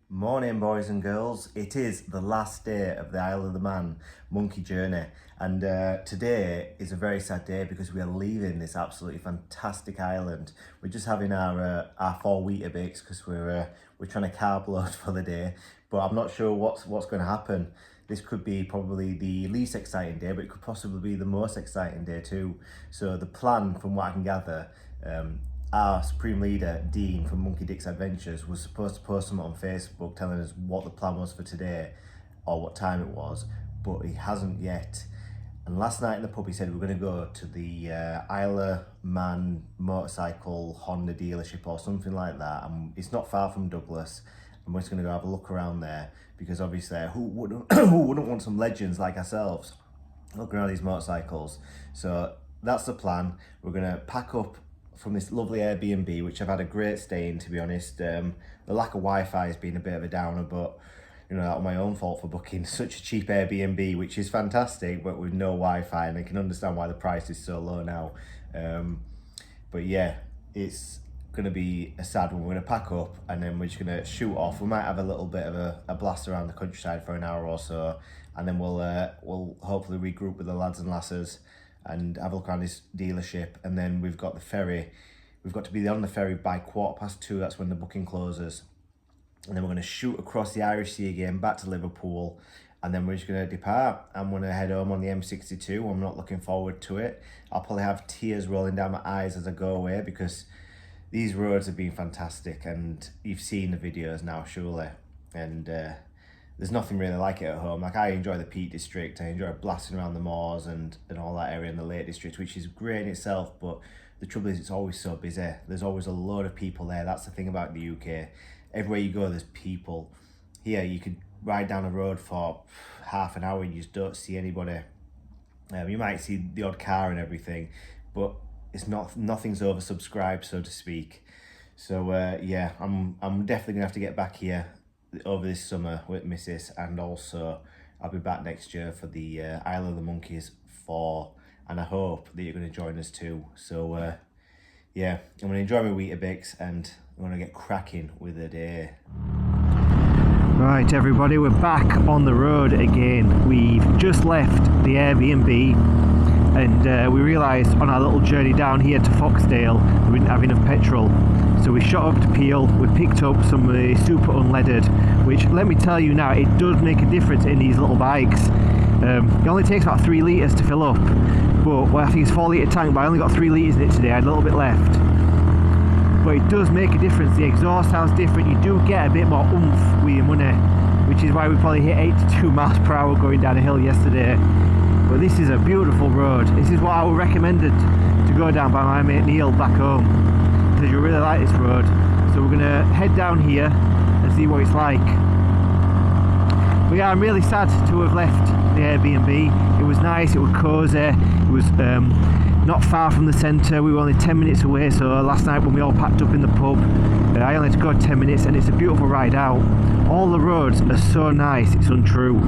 Morning, boys and girls. It is the last day of the Isle of the Man monkey journey, and today is a very sad day because we are leaving this absolutely fantastic island. We're just having our 4 Weetabix because we're trying to carb load for the day, but I'm not sure what's going to happen. This could be probably the least exciting day, but it could possibly be the most exciting day too. So the plan, from what I can gather, our supreme leader, Dean from Monkey Dick's Adventures, was supposed to post something on Facebook telling us what the plan was for today or what time it was, but he hasn't yet. And last night in the pub he said we're going to go to the Isleofman motorcycle Honda dealership or something like that, and it's not far from Douglas, and we're just going to go have a look around there because obviously who wouldn't want some legends like ourselves looking around these motorcycles. So that's the plan. We're going to pack up from this lovely Airbnb, which I've had a great stay in, to be honest. The lack of Wi-Fi has been a bit of a downer, but you know, that was my own fault for booking such a cheap Airbnb, which is fantastic, but with no Wi-Fi, and I can understand why the price is so low now. But yeah, it's gonna be a sad one. We're gonna pack up and then we're just gonna shoot off. We might have a little bit of a blast around the countryside for an hour or so, and then we'll hopefully regroup with the lads and lasses and have a look around this dealership. And then we've got the ferry. We've got to be on the ferry by 2:15. That's when the booking closes. And then we're going to shoot across the Irish Sea again, back to Liverpool. And then we're just going to depart. I'm going to head home on the M62. I'm not looking forward to it. I'll probably have tears rolling down my eyes as I go away because these roads have been fantastic. And you've seen the videos now, surely. And there's nothing really like it at home. Like, I enjoy the Peak District, I enjoy blasting around the moors and all that area in the Lake District, which is great in itself, but the trouble is it's always so busy. There's always a load of people there. That's the thing about the UK. Everywhere you go, there's people. Here, you could ride down a road for half an hour and you just don't see anybody. You might see the odd car and everything, but nothing's oversubscribed, so to speak. So yeah, I'm definitely gonna have to get back here over this summer with Mrs. and also I'll be back next year for the Isle of the Monkeys 4, and I hope that you're going to join us too. So yeah, I'm going to enjoy my Weetabix and I'm going to get cracking with the day. Right everybody, we're back on the road again. We've just left the Airbnb and we realised on our little journey down here to Foxdale we didn't have enough petrol. So we shot up to Peel, we picked up some super unleaded, which let me tell you now, it does make a difference in these little bikes. It only takes about 3 litres to fill up, but well, I think it's 4 litre tank, but I only got 3 litres in it today, I had a little bit left. But it does make a difference, the exhaust sounds different, you do get a bit more oomph with your money, which is why we probably hit 82 miles per hour going down a hill yesterday. But this is a beautiful road. This is what I would recommended to go down by my mate Neil back home, because you really like this road. So we're gonna head down here and see what it's like. But yeah, I'm really sad to have left the Airbnb. It was nice, it was cosy, it was not far from the centre. We were only 10 minutes away, so last night when we all packed up in the pub, I only had to go 10 minutes, and it's a beautiful ride out. All the roads are so nice, it's untrue.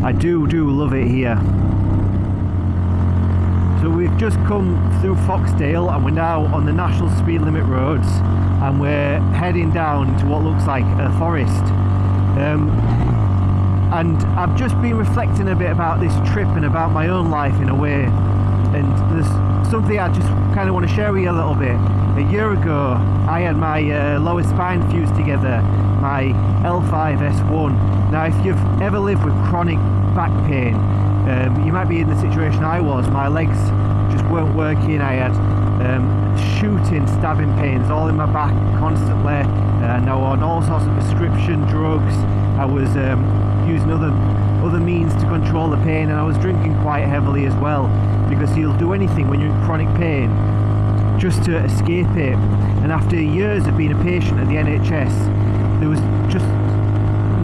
I do love it here. So we've just come through Foxdale and we're now on the national speed limit roads, and we're heading down to what looks like a forest. And I've just been reflecting a bit about this trip and about my own life in a way, and there's something I just kind of want to share with you a little bit. A year ago I had my lower spine fused together, my L5S1. Now if you've ever lived with chronic back pain, you might be in the situation I was. My legs just weren't working, I had shooting, stabbing pains all in my back constantly, and I was on all sorts of prescription drugs. I was using other means to control the pain, and I was drinking quite heavily as well, because you'll do anything when you're in chronic pain just to escape it. And after years of being a patient at the NHS, there was just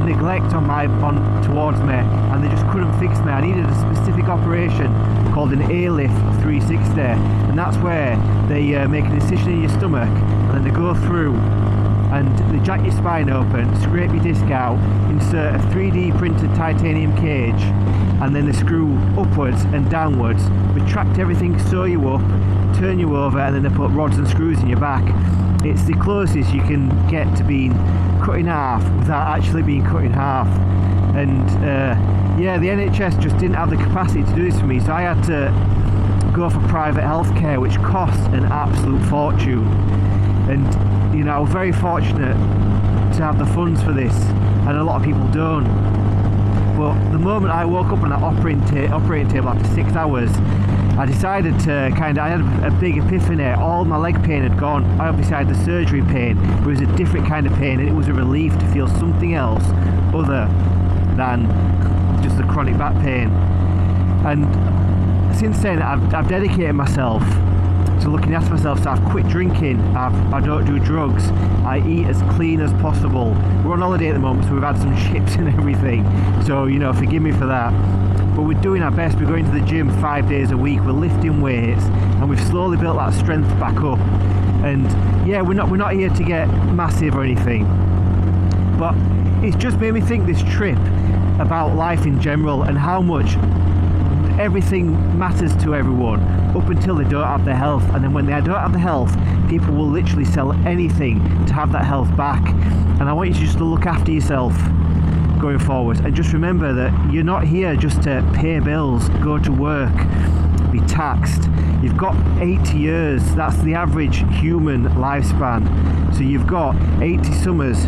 neglect towards me, and they just couldn't fix me. I needed a specific operation called an A-lift 360, and that's where they make an incision in your stomach, and then they go through and they jack your spine open, scrape your disc out, insert a 3D printed titanium cage, and then they screw upwards and downwards, retract everything, sew you up, turn you over, and then they put rods and screws in your back. It's the closest you can get to being cut in half without actually being cut in half. And yeah, the NHS just didn't have the capacity to do this for me, so I had to go for private healthcare, which costs an absolute fortune. And you know, I was very fortunate to have the funds for this, and a lot of people don't. But the moment I woke up on that operating table after 6 hours, I decided to I had a big epiphany. All my leg pain had gone. I obviously had the surgery pain, but it was a different kind of pain, and it was a relief to feel something else other than just the chronic back pain. And since then, I've dedicated myself to looking after myself. So I've quit drinking, I don't do drugs, I eat as clean as possible. We're on holiday at the moment, so we've had some chips and everything, so you know, forgive me for that. But we're doing our best. We're going to the gym 5 days a week, we're lifting weights, and we've slowly built that strength back up. And yeah, we're not here to get massive or anything, but it's just made me think, this trip, about life in general and how much everything matters to everyone up until they don't have their health. And then when they don't have the health, people will literally sell anything to have that health back. And I want you to just to look after yourself going forward, and just remember that you're not here just to pay bills, go to work, be taxed. You've got 80 years, that's the average human lifespan. So you've got 80 summers,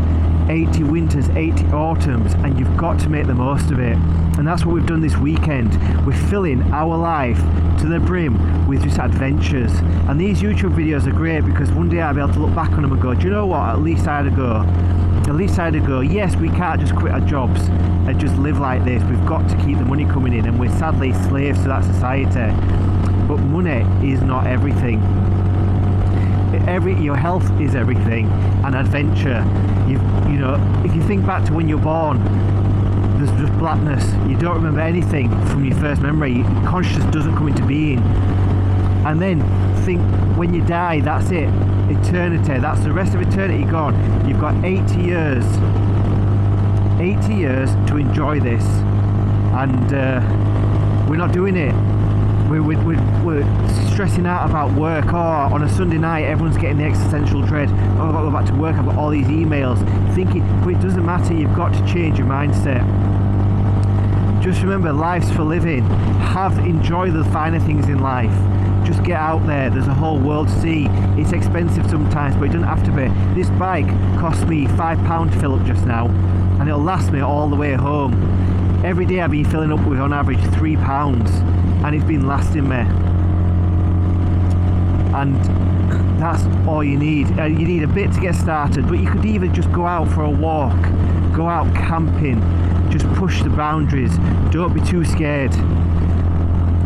80 winters, 80 autumns, and you've got to make the most of it. And that's what we've done this weekend. We're filling our life to the brim with just adventures. And these YouTube videos are great because one day I'll be able to look back on them and go, do you know what, at least I had a go. At least I had a go. Yes, we can't just quit our jobs and just live like this. We've got to keep the money coming in, and we're sadly slaves to that society. But money is not everything. Your health is everything, and adventure. You know, if you think back to when you're born, there's just blackness. You don't remember anything from your first memory. Consciousness doesn't come into being. And then think, when you die, that's it. Eternity. That's the rest of eternity gone. You've got 80 years. 80 years to enjoy this, and we're not doing it. We're stressing out about work. Oh, on a Sunday night, everyone's getting the existential dread. Oh, I've got to go back to work. I've got all these emails. Thinking, but it doesn't matter. You've got to change your mindset. Just remember, life's for living. Enjoy the finer things in life. Just get out there. There's a whole world to see. It's expensive sometimes, but it doesn't have to be. This bike cost me £5 to fill up just now, and it'll last me all the way home. Every day I've been filling up with on average £3, and it's been lasting me. And that's all you need. You need a bit to get started, but you could even just go out for a walk, go out camping, just push the boundaries. Don't be too scared,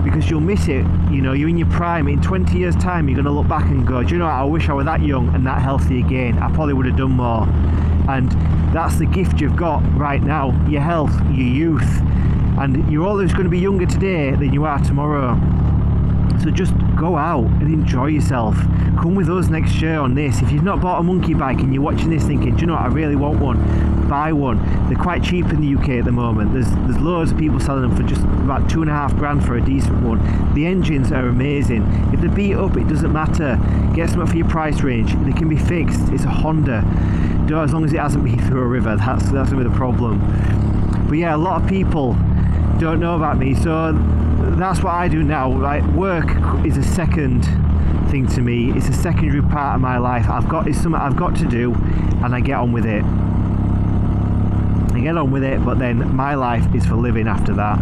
because you'll miss it. You know, you're in your prime. In 20 years time, you're going to look back and go, do you know what, I wish I were that young and that healthy again. I probably would have done more. And that's the gift you've got right now, your health, your youth. And you're always going to be younger today than you are tomorrow. So just go out and enjoy yourself. Come with us next year on this. If you've not bought a monkey bike and you're watching this thinking, do you know what, I really want one, buy one. They're quite cheap in the UK at the moment. There's loads of people selling them for just about $2.5 grand for a decent one. The engines are amazing. If they're beat up, it doesn't matter. Get some for your price range. They can be fixed. It's a Honda. As long as it hasn't been through a river, that's going to be the problem. But yeah, a lot of people don't know about me, so that's what I do now. Like, work is a second thing to me. It's a secondary part of my life. It's something I've got to do, and I get on with it. But then my life is for living after that.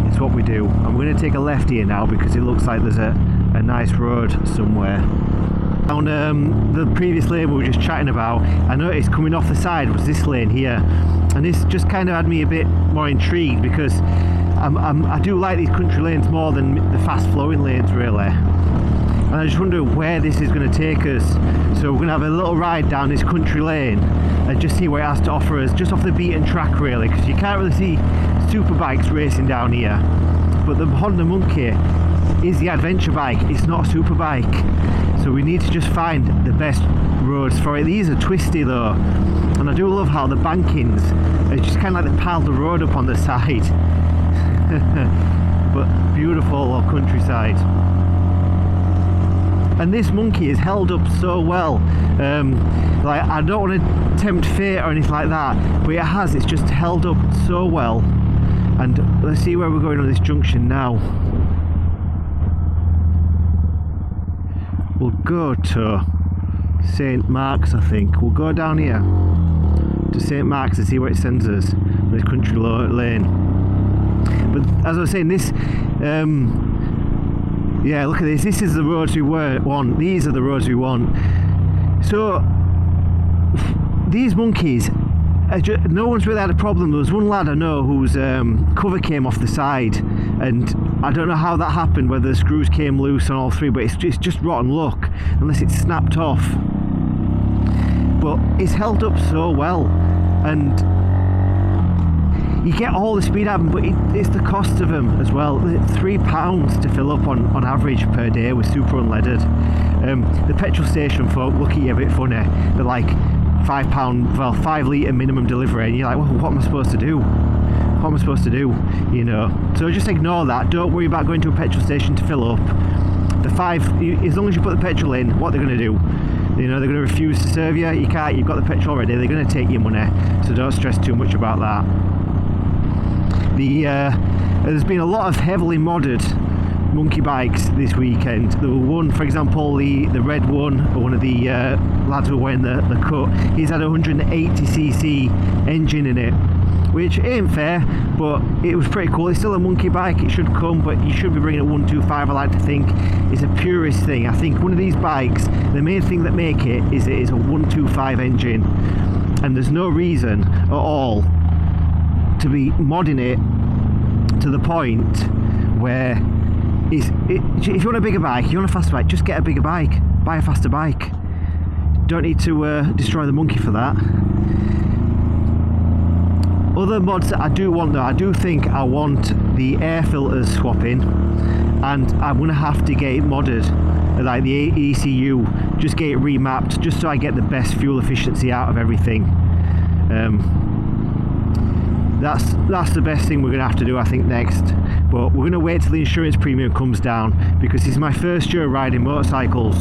It's what we do. I'm going to take a left here now because it looks like there's a nice road somewhere. On the previous lane we were just chatting about, I noticed coming off the side was this lane here, and this just kind of had me a bit more intrigued, because I do like these country lanes more than the fast flowing lanes really, and I just wonder where this is going to take us. So we're going to have a little ride down this country lane and just see what it has to offer us, just off the beaten track really, because you can't really see super bikes racing down here. But the hondamonkey is the adventure bike, it's not a super bike. So we need to just find the best roads for it. These are twisty though, and I do love how the bankings are just kind of like they piled the road up on the side. But beautiful countryside. And this monkey is held up so well. Like, I don't want to tempt fate or anything like that, but it's just held up so well. And let's see where we're going on this junction now. We'll go to St. Mark's, I think. We'll go down here to St. Mark's and see where it sends us. This country lane. But as I was saying, this yeah, look at this. This is the roads we want. These are the roads we want. So these monkeys, no one's really had a problem. There was one lad I know whose cover came off the side, and I don't know how that happened, whether the screws came loose on all three, but it's just rotten luck, unless it's snapped off. But it's held up so well, and you get all the speed out of them, but it's the cost of them as well. £3 to fill up on average per day with super unleaded. The petrol station folk look at you a bit funny. They're like £5, well, 5 litre minimum delivery, and you're like, well, what am I supposed to do? What am I supposed to do? You know, so just ignore that. Don't worry about going to a petrol station to fill up. As long as you put the petrol in, what they're going to do? You know, they're going to refuse to serve you. You can't. You've got the petrol already. They're going to take your money. So don't stress too much about that. There's been a lot of heavily modded monkey bikes this weekend. There were one, for example, the red one of the lads who were wearing the cut. He's had a 180cc engine in it, which ain't fair, but it was pretty cool. It's still a monkey bike. It should come, but you should be bringing a 125. I like to think it's a purist thing. I think one of these bikes, the main thing that make it is a 125 engine, and there's no reason at all to be modding it to the point where if you want a bigger bike, you want a faster bike, just get a bigger bike, buy a faster bike. Don't need to destroy the monkey for that. Other mods that I do want though, I do think I want the air filters swapping, and I'm going to have to get it modded, like the ECU, just get it remapped, just so I get the best fuel efficiency out of everything. That's the best thing we're going to have to do, I think, next. But we're going to wait till the insurance premium comes down, because it's my first year riding motorcycles,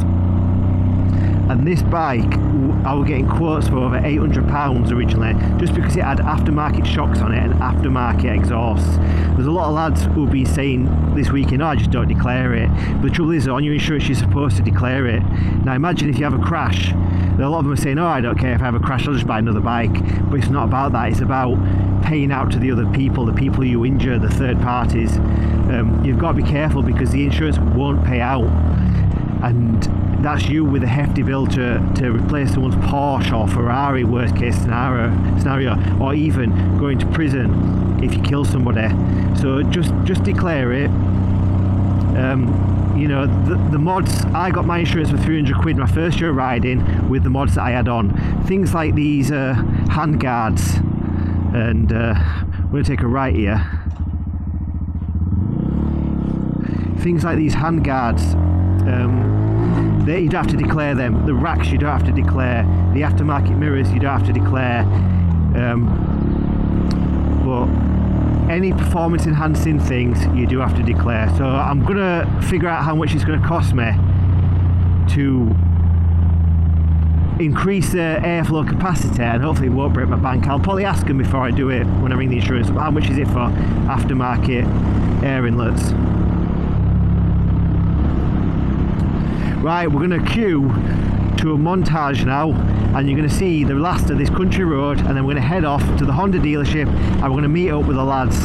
and this bike I was getting quotes for over £800 originally, just because it had aftermarket shocks on it and aftermarket exhausts. There's a lot of lads who've been saying this weekend, oh, I just don't declare it. But the trouble is, on your insurance you're supposed to declare it. Now imagine if you have a crash, a lot of them are saying, oh, I don't care if I have a crash, I'll just buy another bike. But it's not about that. It's about paying out to the other people, the people you injure, the third parties. You've got to be careful, because the insurance won't pay out, and that's you with a hefty bill to replace someone's Porsche or Ferrari, worst case scenario, or even going to prison if you kill somebody. So just declare it. You know, the mods, I got my insurance for £300 my first year riding with the mods that I had on. Things like these hand guards, and we're going to take a right here. Things like these hand guards, you don't have to declare them. The racks you don't have to declare. The aftermarket mirrors you don't have to declare. But any performance enhancing things you do have to declare. So I'm gonna figure out how much it's gonna cost me to increase the airflow capacity, and hopefully it won't break my bank. I'll probably ask them before I do it when I ring the insurance, how much is it for aftermarket air inlets. Right, we're going to queue to a montage now, and you're going to see the last of this country road, and then we're going to head off to the Honda dealership, and we're going to meet up with the lads.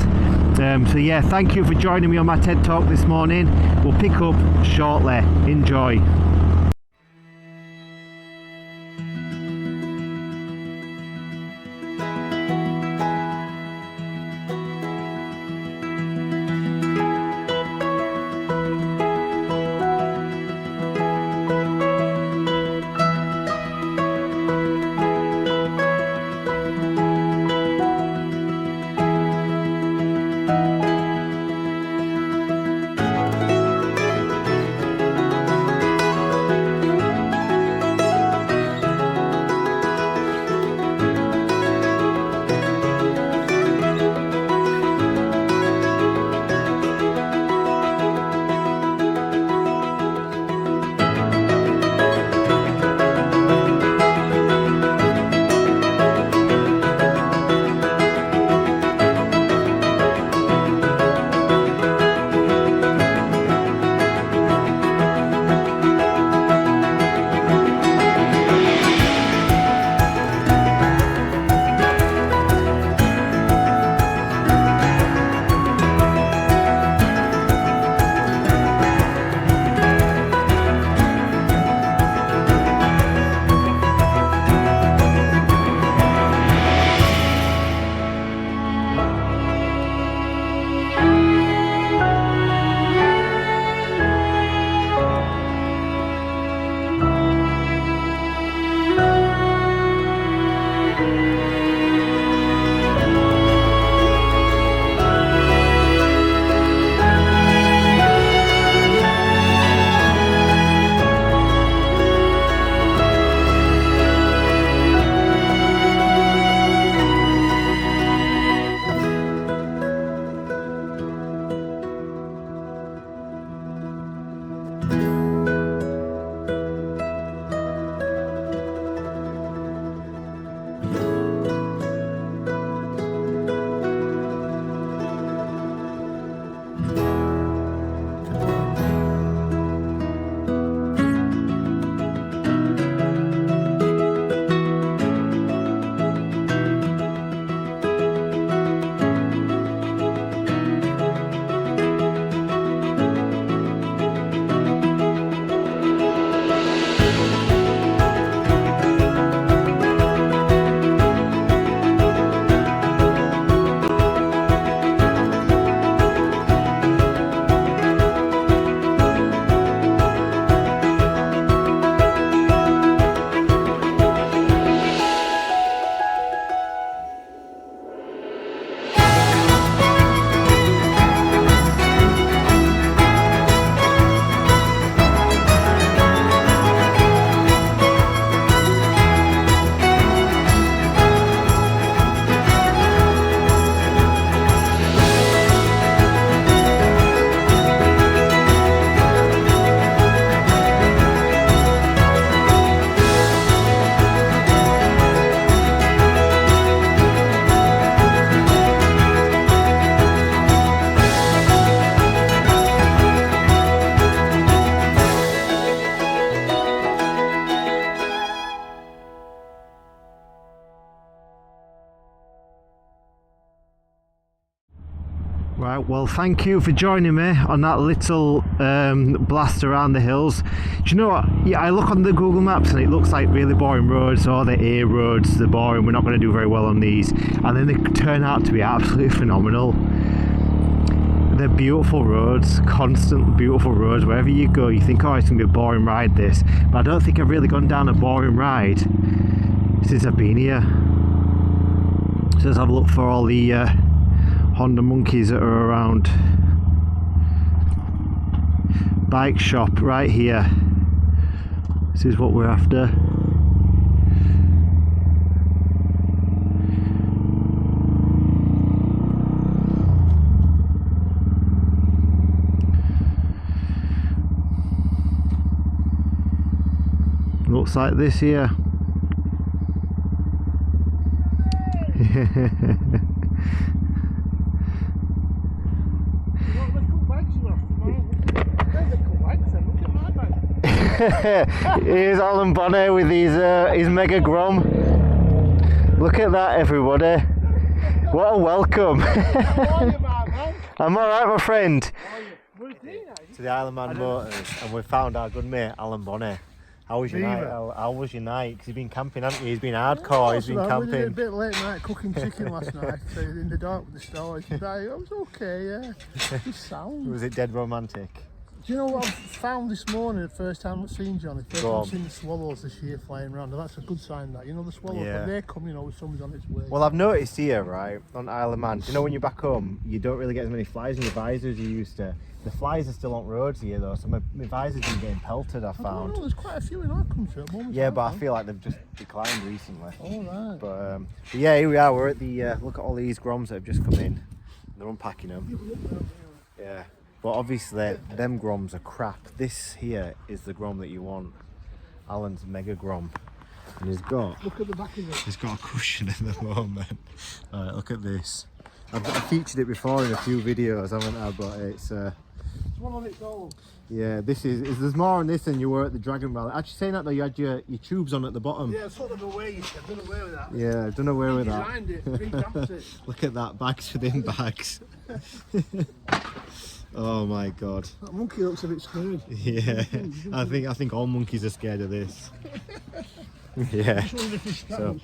So yeah, thank you for joining me on my TED Talk this morning. We'll pick up shortly. Enjoy. Right, well, thank you for joining me on that little blast around the hills. Do you know what? Yeah, I look on the Google Maps and it looks like really boring roads. Oh, the A roads, they're boring. We're not going to do very well on these. And then they turn out to be absolutely phenomenal. They're beautiful roads, constant beautiful roads. Wherever you go, you think, oh, it's going to be a boring ride, this. But I don't think I've really gone down a boring ride since I've been here. So let's have a look for all the Honda monkeys that are around. Bike shop right here. This is what we're after. Looks like this here. Here's Alan Bonner with his mega grom. Look at that, everybody. What a welcome. How are you, man? I'm alright, my friend. To the Isle of Man Motors, and we found our good mate Alan Bonner. How was your night? How was your night? Because he's been camping, hasn't he? He's been hardcore, he's been camping. We did a bit late night cooking chicken last night in the dark with the stars. It was okay, yeah. Just sound. Was it dead romantic? Do you know what I found this morning, the first time I've seen Johnny? First time I've seen the swallows this year flying around, and that's a good sign that. You know the swallows, but they're coming, with somebody's on its way. Well, I've noticed here, right, on Isle of Man, you know when you're back home, you don't really get as many flies in your visors as you used to. The flies are still on roads here though, so my visors been getting pelted, I've found. I don't know, there's quite a few in our country at the moment. Yeah, but I feel like they've just declined recently. All right. But yeah, here we are, we're at the, look at all these groms that have just come in. They're unpacking them. Yeah. But obviously, them groms are crap. This here is the grom that you want. Alan's mega grom. And he's got... Look at the back of it. He's got a cushion at the moment. Alright, look at this. I've featured it before in a few videos, haven't I? But it's... It's one on its own. Yeah, this is... There's more on this than you were at the Dragon Rally. Actually, saying that though, you had your tubes on at the bottom. Yeah, sort of away. I've done away with that. Yeah, I've done away with that. Designed it. Revamped it. Look at that, bags within bags. Oh my god. That monkey looks a bit scared. Yeah, I think all monkeys are scared of this. Yeah. So,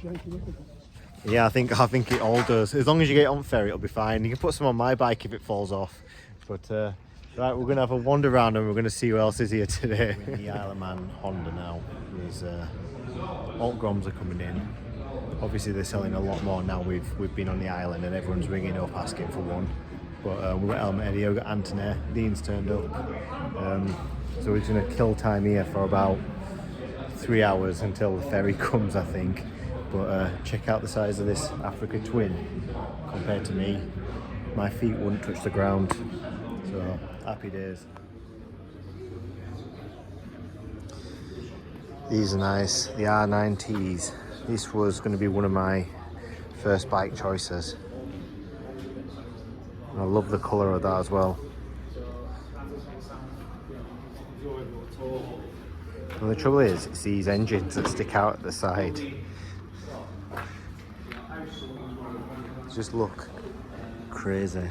yeah, I think it all does. As long as you get it on ferry, it'll be fine. You can put some on my bike if it falls off. But right, we're gonna have a wander around and we're gonna see who else is here today. We're in the Isle of Man Honda now. There's alt groms are coming in. Obviously they're selling a lot more now. We've been on the island and everyone's ringing up asking for one. But we're at Elm Eddie, we've got Anthony, Dean's turned up. So we're just going to kill time here for about 3 hours until the ferry comes, I think. But check out the size of this Africa twin compared to me. My feet wouldn't touch the ground. So happy days. These are nice, the R9Ts. This was going to be one of my first bike choices. I love the colour of that as well. And the trouble is, it's these engines that stick out at the side. Just look crazy.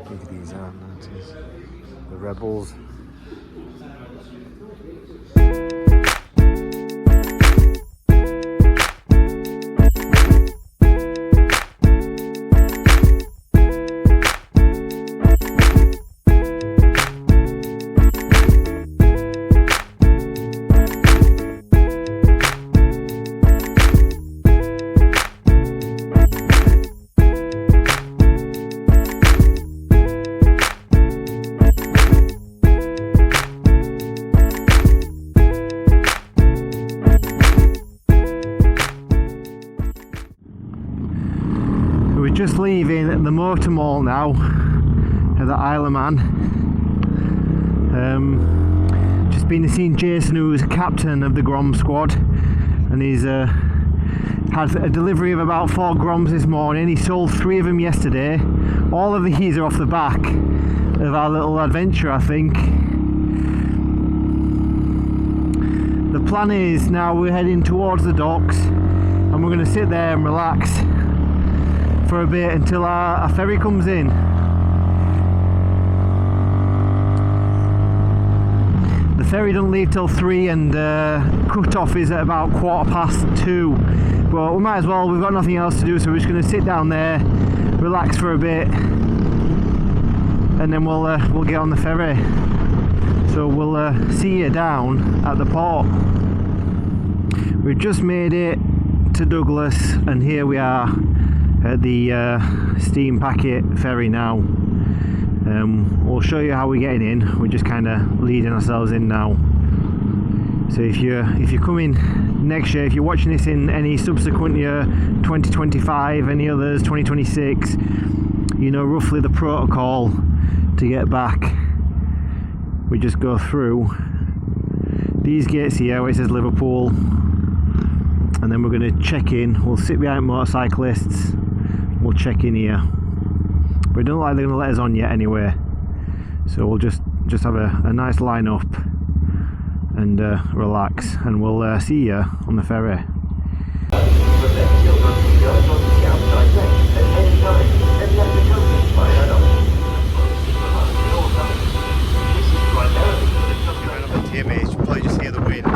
Look at these R90s. The Rebels. Just leaving the motor mall now at the Isle of Man. Just been to see Jason, who's captain of the Grom squad, and he's had a delivery of about 4 Groms this morning. He sold 3 of them yesterday. All of these are off the back of our little adventure, I think. The plan is now we're heading towards the docks. and we're going to sit there and relax for a bit until our ferry comes in. The ferry doesn't leave till 3 and cut-off is at about 2:15, but we might as well, we've got nothing else to do, so we're just going to sit down there, relax for a bit, and then we'll get on the ferry. So we'll see you down at the port. We've just made it to Douglas, and here we are at the steam packet ferry now. We'll show you how we're getting in. We're just kind of leading ourselves in now. So if you're coming next year, if you're watching this in any subsequent year, 2025, any others, 2026, you know roughly the protocol to get back. We just go through these gates here where it says Liverpool, and then we're going to check in. We'll sit behind motorcyclists, we'll check in here, but it doesn't look like they're going to let us on yet anyway, so we'll just have a nice line up and relax, and we'll see you on the ferry. You probably just hear the wind.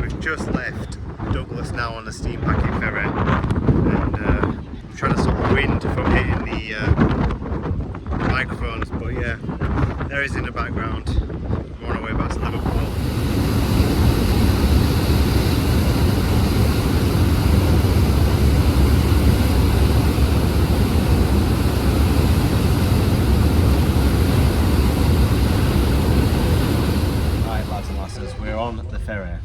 We've just left Douglas now on the steam packet ferry, and trying to stop the wind from hitting the microphones, but yeah, there is in the background. We're on our way back to Liverpool. On the ferry,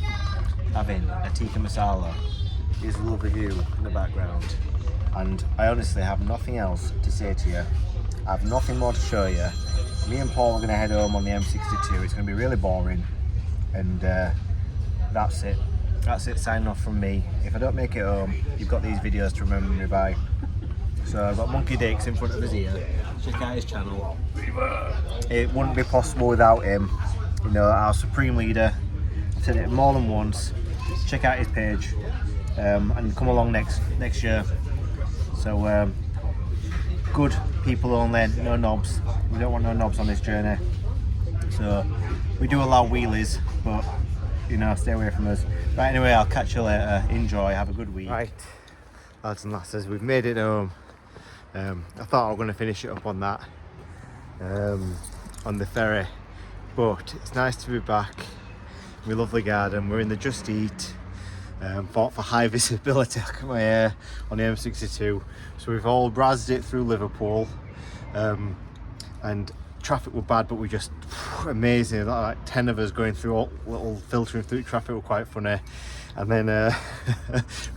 having a tikka masala. Here's a lovely view in the background, and I honestly have nothing else to say to you. I have nothing more to show you. Me and Paul are going to head home on the M62. It's going to be really boring, and that's it. Signing off from me. If I don't make it home, you've got these videos to remember me by. So I've got Monkey Dix in front of us here. Check out his channel. It wouldn't be possible without him. You know, our supreme leader. I've said it more than once. Check out his page, and come along next year. So good people only, no knobs. We don't want no knobs on this journey. So we do allow wheelies, but you know, stay away from us. Right, anyway, I'll catch you later. Enjoy, have a good week. Right, lads and lasses, we've made it home. I thought I was going to finish it up on that, on the ferry, but it's nice to be back. My lovely garden. We're in the Just Eat, for high visibility. Look at my hair on the M62. So we've all brazzed it through Liverpool, and traffic were bad, but we just amazing. Like 10 of us going through, all little filtering through traffic were quite funny. And then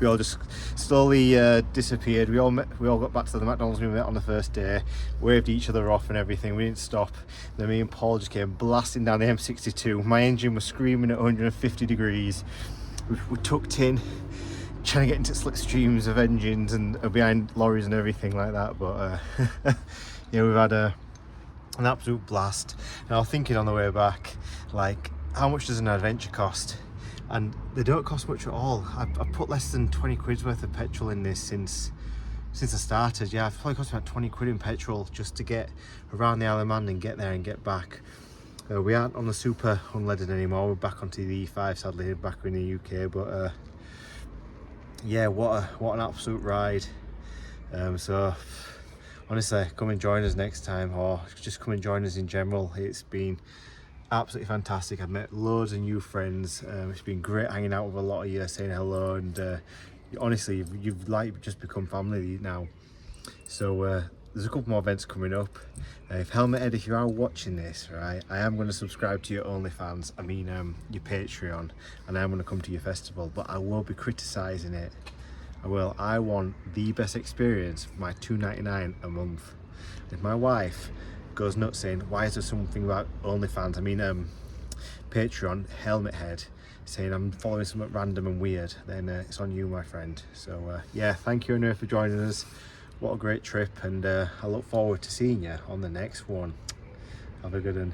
we all just slowly disappeared. We all got back to the McDonald's we met on the first day, waved each other off and everything. We didn't stop. Then me and Paul just came blasting down the M62. My engine was screaming at 150 degrees. We tucked in, trying to get into slipstreams of engines and behind lorries and everything like that. But yeah, we've had an absolute blast. And I was thinking on the way back, like, how much does an adventure cost? And they don't cost much at all. I've put less than 20 quid's worth of petrol in this since I started. Yeah, I've probably cost about 20 quid in petrol just to get around the Isle of Man and get there and get back. We aren't on the super unleaded anymore. We're back onto the E5, sadly, back in the UK. But yeah, what an absolute ride. So honestly, come and join us next time, or just come and join us in general. It's been absolutely fantastic. I've met loads of new friends. It's been great hanging out with a lot of you, saying hello, and honestly, you've like just become family now. So there's a couple more events coming up. If Helmet Head, if you are watching this, right, I am going to subscribe to your OnlyFans, I mean your Patreon, and I am going to come to your festival, but I will be criticising it. I want the best experience for my $2.99 a month. If my wife goes nuts saying, why is there something about OnlyFans, I mean Patreon, Helmet Head, saying I'm following something random and weird, then it's on you, my friend. So yeah, thank you anyway for joining us. What a great trip, and I look forward to seeing you on the next one. Have a good one.